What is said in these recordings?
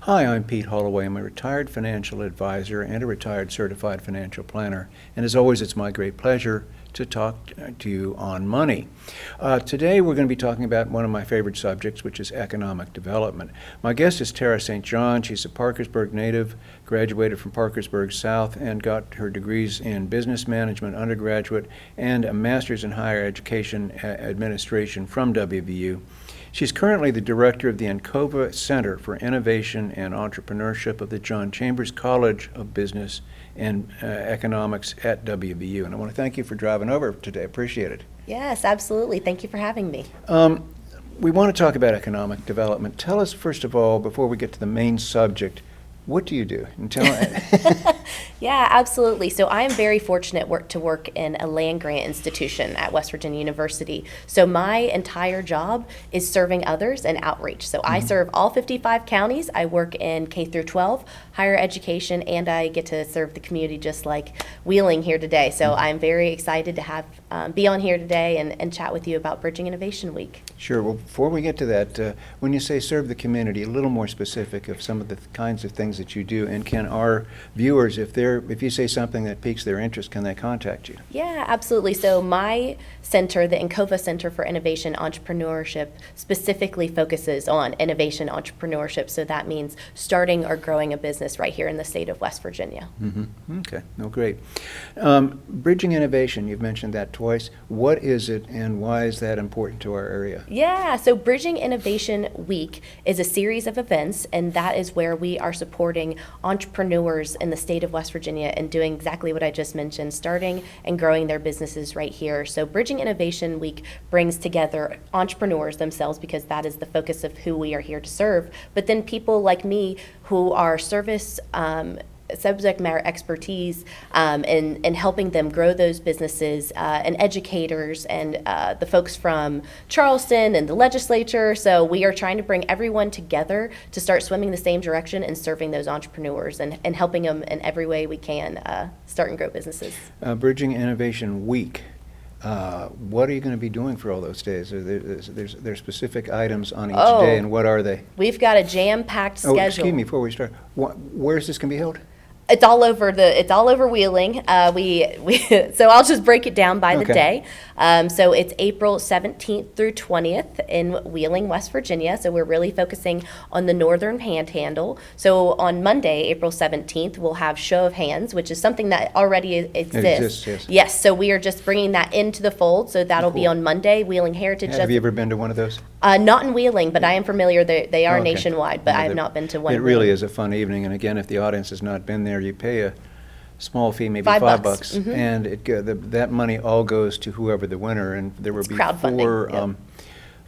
Hi, I'm Pete Holloway. I'm a retired financial advisor and a retired certified financial planner. And as always, it's my great pleasure to talk to you on money. Today, we're going to be talking about one of my favorite subjects, which is economic development. My guest is Tara St. John. She's a Parkersburg native, graduated from Parkersburg South, and got her degrees in business management undergraduate and a master's in higher education administration from WVU. She's currently the director of the Encova Center for Innovation and Entrepreneurship of the John Chambers College of Business and Economics at WVU. And I want to thank you for driving over today. Appreciate it. Yes, absolutely. Thank you for having me. We want to talk about economic development. Tell us, first of all, before we get to the main subject, what do you do? And tell Yeah, absolutely. So I am very fortunate to work in a land grant institution at West Virginia University. So my entire job is serving others and outreach. So I serve all 55 counties. I work in K through 12, higher education, and I get to serve the community just like Wheeling here today. So I'm very excited to have be on here today and chat with you about Bridging Innovation Week. Sure. Well, before we get to that, when you say serve the community, a little more specific of some of the kinds of things that you do, and can our viewers, if you say something that piques their interest, can they contact you? Yeah, absolutely. So my center, the Encova Center for Innovation and Entrepreneurship, specifically focuses on innovation entrepreneurship. So that means starting or growing a business right here in the state of West Virginia. Mm-hmm. Okay. No, great. Bridging innovation, you've mentioned that twice. What is it, and why is that important to our area? Yeah, so Bridging Innovation Week is a series of events, and that is where we are supporting entrepreneurs in the state of West Virginia and doing exactly what I just mentioned, starting and growing their businesses right here. So Bridging Innovation Week brings together entrepreneurs themselves, because that is the focus of who we are here to serve, but then people like me who are service subject matter expertise in helping them grow those businesses, and educators and the folks from Charleston and the legislature. So we are trying to bring everyone together to start swimming the same direction and serving those entrepreneurs and helping them in every way we can start and grow businesses. Bridging Innovation Week. What are you going to be doing for all those days? There's specific items on each day, and what are they? We've got a jam-packed schedule. Excuse me, before we start, where is this going to be held? It's all over Wheeling. So I'll just break it down by the day. So it's April 17th through 20th in Wheeling, West Virginia. So we're really focusing on the northern panhandle. So on Monday, April 17th, we'll have Show of Hands, which is something that already exists. It exists, yes. Yes, so we are just bringing that into the fold. So that'll be on Monday, Wheeling Heritage. Have you ever been to one of those? Not in Wheeling, but I am familiar. They are nationwide, but I have not been to one. It really is a fun evening. And again, if the audience has not been there, you pay a small fee, maybe $5, Mm-hmm. and that money all goes to whoever the winner. And there will be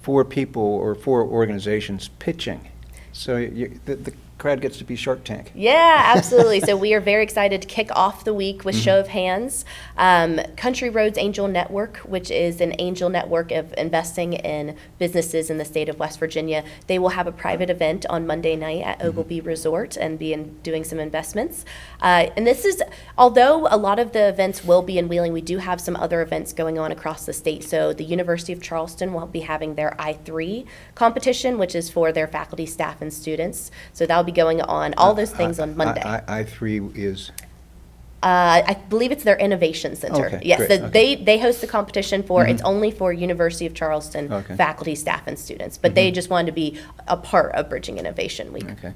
four people or four organizations pitching. So the crowd gets to be Shark Tank. Yeah, absolutely. So we are very excited to kick off the week with Show of Hands. Country Roads Angel Network, which is an angel network of investing in businesses in the state of West Virginia. They will have a private event on Monday night at Ogilvie Resort and be doing some investments. And this is, although a lot of the events will be in Wheeling, we do have some other events going on across the state. So the University of Charleston will be having their I3 competition, which is for their faculty, staff, and students. So that'll be going on, all those things on Monday. I3 is? I believe it's their Innovation Center. Okay, yes, great, so okay. they host the competition for, it's only for University of Charleston faculty, staff, and students, but they just wanted to be a part of Bridging Innovation Week. Okay.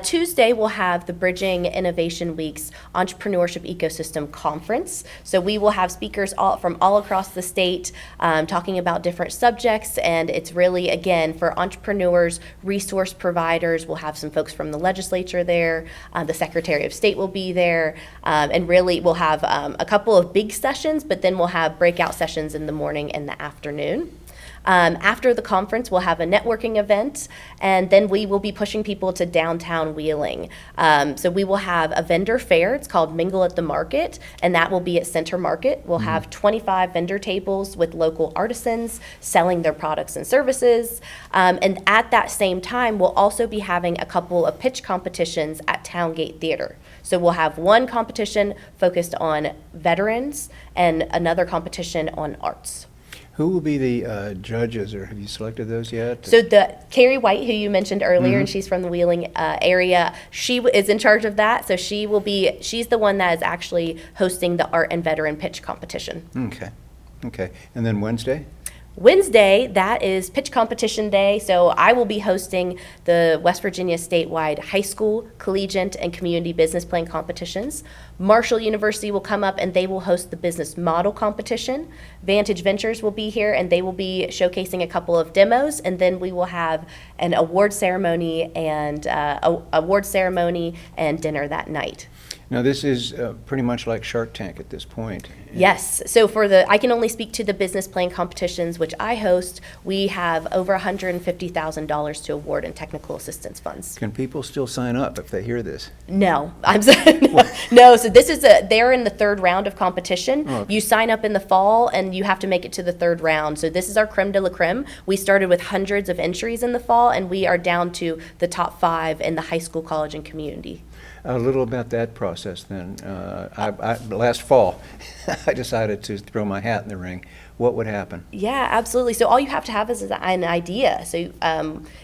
Tuesday, we'll have the Bridging Innovation Week's Entrepreneurship Ecosystem Conference. So we will have speakers from all across the state talking about different subjects, and it's really, again, for entrepreneurs, resource providers. We'll have some folks from the legislature there. The Secretary of State will be there, and really we'll have a couple of big sessions, but then we'll have breakout sessions in the morning and the afternoon. After the conference, we'll have a networking event, and then we will be pushing people to downtown Wheeling. So we will have a vendor fair. It's called Mingle at the Market, and that will be at Center Market. We'll have 25 vendor tables with local artisans selling their products and services. And at that same time, we'll also be having a couple of pitch competitions at Towngate Theater. So we'll have one competition focused on veterans and another competition on arts. Who will be the judges, or have you selected those yet? So Carrie White, who you mentioned earlier, and she's from the Wheeling area, she is in charge of that. So she's the one that is actually hosting the art and veteran pitch competition. Okay. And then Wednesday? Wednesday, that is pitch competition day. So I will be hosting the West Virginia statewide high school, collegiate, and community business plan competitions. Marshall University will come up and they will host the business model competition. Vantage Ventures will be here and they will be showcasing a couple of demos. And then we will have an award ceremony and dinner that night. Now, this is pretty much like Shark Tank at this point. Yes. So I can only speak to the business plan competitions, which I host. We have over $150,000 to award in technical assistance funds. Can people still sign up if they hear this? No, I'm sorry. No. So they're in the third round of competition. Oh. You sign up in the fall and you have to make it to the third round. So this is our creme de la creme. We started with hundreds of entries in the fall and we are down to the top 5 in the high school, college, and community. A little about that process then. Last fall, I decided to throw my hat in the ring. What would happen? Yeah, absolutely. So all you have to have is an idea. So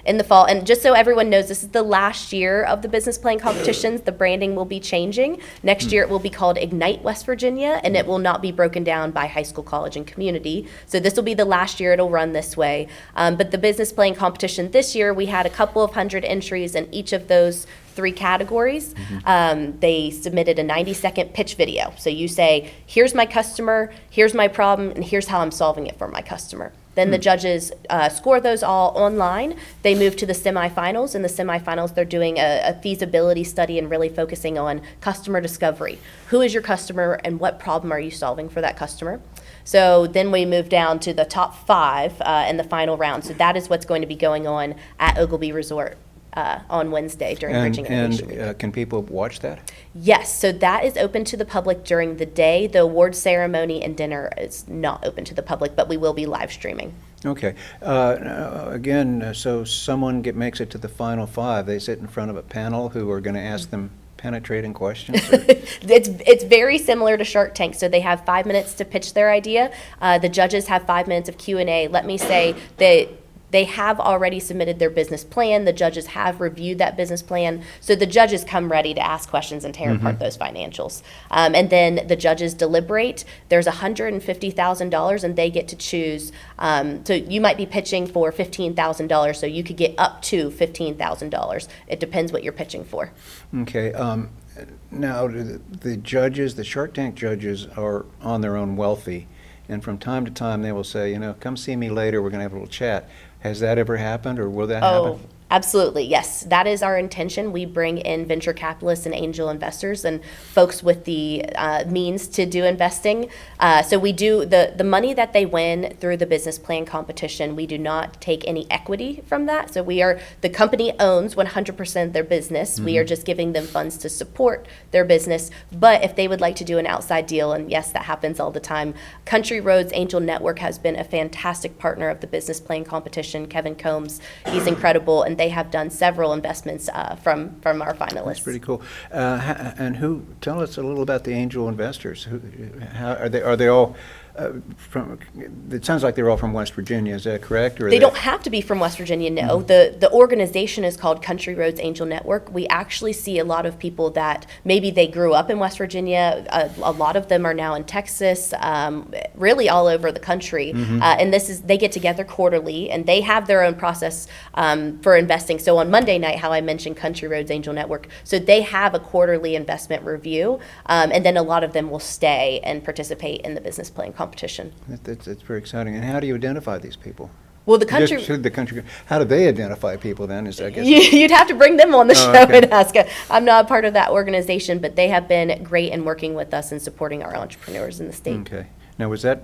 in the fall, and just so everyone knows, this is the last year of the business plan competitions. The branding will be changing. Next year it will be called Ignite West Virginia, and it will not be broken down by high school, college, and community. So this will be the last year it'll run this way. But the business plan competition this year, we had a couple of hundred entries in each of those 3 categories. They submitted a 90-second pitch video. So you say, here's my customer, here's my problem, and here's how I'm solving it for my customer. Then the judges score those all online. They move to the semifinals. In the semifinals, they're doing a feasibility study and really focusing on customer discovery. Who is your customer and what problem are you solving for that customer? So then we move down to the top 5 in the final round. So that is what's going to be going on at Ogilvie Resort on Wednesday during Bridging Innovation Week. And can people watch that? Yes, so that is open to the public during the day. The award ceremony and dinner is not open to the public, but we will be live streaming. Okay. Again, so someone makes it to the final 5. They sit in front of a panel who are going to ask them penetrating questions? It's very similar to Shark Tank. So they have 5 minutes to pitch their idea. The judges have 5 minutes of Q&A. Let me say that they have already submitted their business plan. The judges have reviewed that business plan. So the judges come ready to ask questions and tear apart those financials. And then the judges deliberate. There's $150,000 and they get to choose. So you might be pitching for $15,000. So you could get up to $15,000. It depends what you're pitching for. Okay. Now, the judges, the Shark Tank judges, are on their own wealthy. And from time to time, they will say, come see me later. We're going to have a little chat. Has that ever happened, or will that happen? Absolutely, yes. That is our intention. We bring in venture capitalists and angel investors and folks with the means to do investing. So we do the money that they win through the business plan competition. We do not take any equity from that. So the company owns 100% of their business. We are just giving them funds to support their business. But if they would like to do an outside deal, and yes, that happens all the time, Country Roads Angel Network has been a fantastic partner of the business plan competition. Kevin Combs, he's incredible, and they have done several investments from our finalists. That's pretty cool. And tell us a little about the angel investors. How are they all from? It sounds like they're all from West Virginia. Is that correct? Or they don't have to be from West Virginia. No, the organization is called Country Roads Angel Network. We actually see a lot of people that maybe they grew up in West Virginia. A lot of them are now in Texas, really all over the country. And they get together quarterly, and they have their own process for investing. So on Monday night, how I mentioned Country Roads Angel Network, so they have a quarterly investment review, and then a lot of them will stay and participate in the business plan competition. That's very exciting. And how do you identify these people? Well, how do they identify people then? You'd have to bring them on the show and ask. I'm not a part of that organization, but they have been great in working with us and supporting our entrepreneurs in the state. Okay. Now, was that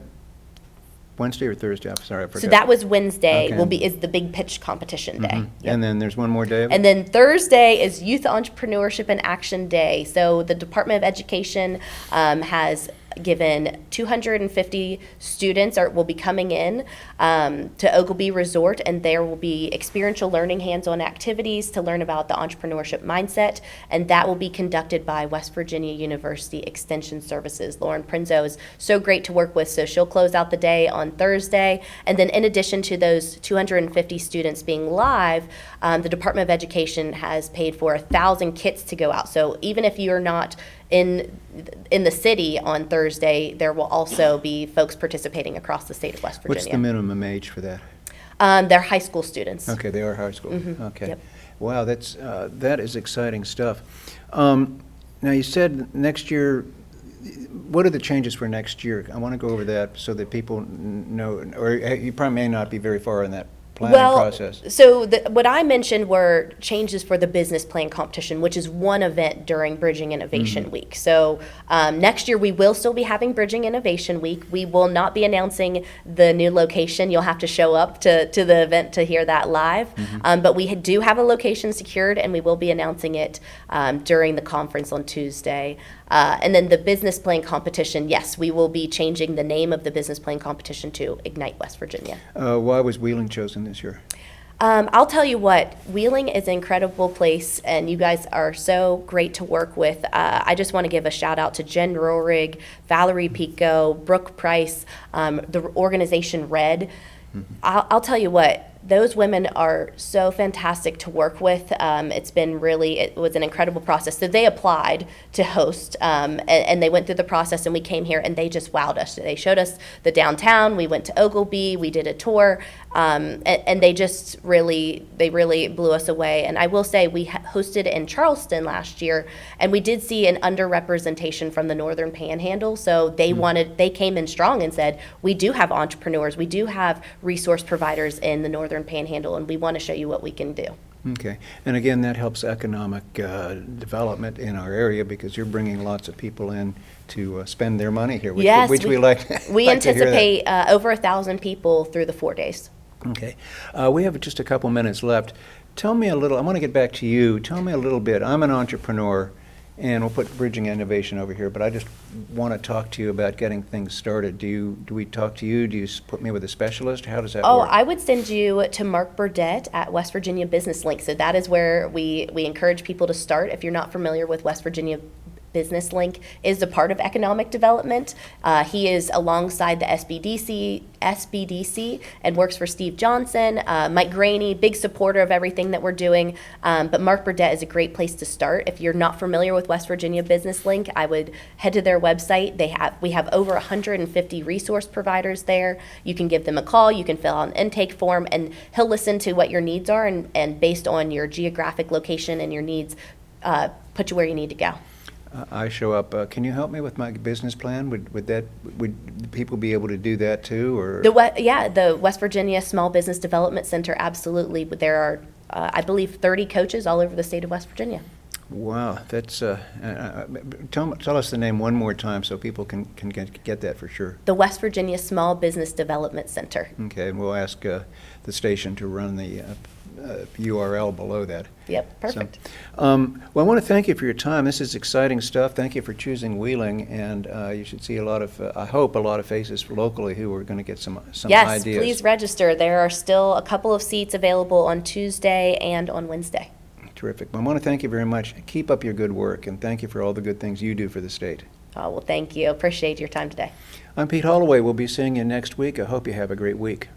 Wednesday or Thursday? I'm sorry, I forgot. So that was Wednesday. Is the big pitch competition day. Yep. And then there's one more day. And then Thursday is Youth Entrepreneurship and Action Day. So the Department of Education has given 250 students will be coming in to Ogilvie Resort, and there will be experiential learning, hands-on activities to learn about the entrepreneurship mindset, and that will be conducted by West Virginia University Extension Services. Lauren Prinzo is so great to work with, so she'll close out the day on Thursday. And then in addition to those 250 students being live, the Department of Education has paid for 1,000 kits to go out. So even if you're not in the city on Thursday, there will also be folks participating across the state of West Virginia. What's the minimum age for that? They're high school students. Okay, they are high school. Okay. Yep. Wow, that is exciting stuff. Now, you said next year, what are the changes for next year? I want to go over that so that people know, or you probably may not be very far in that planning process. So what I mentioned were changes for the business plan competition, which is one event during Bridging Innovation Week. So next year we will still be having Bridging Innovation Week. We will not be announcing the new location. You'll have to show up to the event to hear that live. But we do have a location secured, and we will be announcing it during the conference on Tuesday. And then the business plan competition, yes, we will be changing the name of the business plan competition to Ignite West Virginia. Why was Wheeling chosen this year? I'll tell you what, Wheeling is an incredible place, and you guys are so great to work with. I just want to give a shout out to Jen Rohrig, Valerie Pico, Brooke Price, the organization Red. I'll tell you what, those women are so fantastic to work with. It was an incredible process. So they applied to host, and they went through the process, and we came here, and they just wowed us. They showed us the downtown. We went to Ogilvie. We did a tour, and they just really blew us away. And I will say, we hosted in Charleston last year, and we did see an underrepresentation from the Northern Panhandle. So they came in strong and said, we do have entrepreneurs. We do have resource providers in the Northern Panhandle, and we want to show you what we can do. Okay. And again, that helps economic development in our area because you're bringing lots of people in to spend their money here, which we like. We anticipate over 1,000 people through the 4 days. Okay. We have just a couple minutes left. Tell me a little, I want to get back to you. Tell me a little bit. I'm an entrepreneur, and we'll put Bridging Innovation over here, but I just want to talk to you about getting things started. Do we talk to you? Do you put me with a specialist? How does that work? I would send you to Mark Burdett at West Virginia Business Link. So that is where we encourage people to start. If you're not familiar with West Virginia Business Link, is a part of economic development. He is alongside the SBDC and works for Steve Johnson. Mike Graney, big supporter of everything that we're doing. But Mark Burdett is a great place to start. If you're not familiar with West Virginia Business Link, I would head to their website. We have over 150 resource providers there. You can give them a call. You can fill out an intake form, and he'll listen to what your needs are, and based on your geographic location and your needs, put you where you need to go. I show up. Can you help me with my business plan? Would people be able to do that too, or the West Virginia Small Business Development Center? Absolutely, but there are I believe 30 coaches all over the state of West Virginia. Wow, that's tell us the name one more time so people can get that for sure. The West Virginia Small Business Development Center. Okay, and we'll ask the station to run the URL below that. Yep, perfect. So, well, I want to thank you for your time. This is exciting stuff. Thank you for choosing Wheeling, and you should see I hope a lot of faces locally who are going to get some ideas. Yes, please register. There are still a couple of seats available on Tuesday and on Wednesday. Terrific. Well, I want to thank you very much. Keep up your good work, and thank you for all the good things you do for the state. Oh, well, thank you. Appreciate your time today. I'm Pete Holloway. We'll be seeing you next week. I hope you have a great week.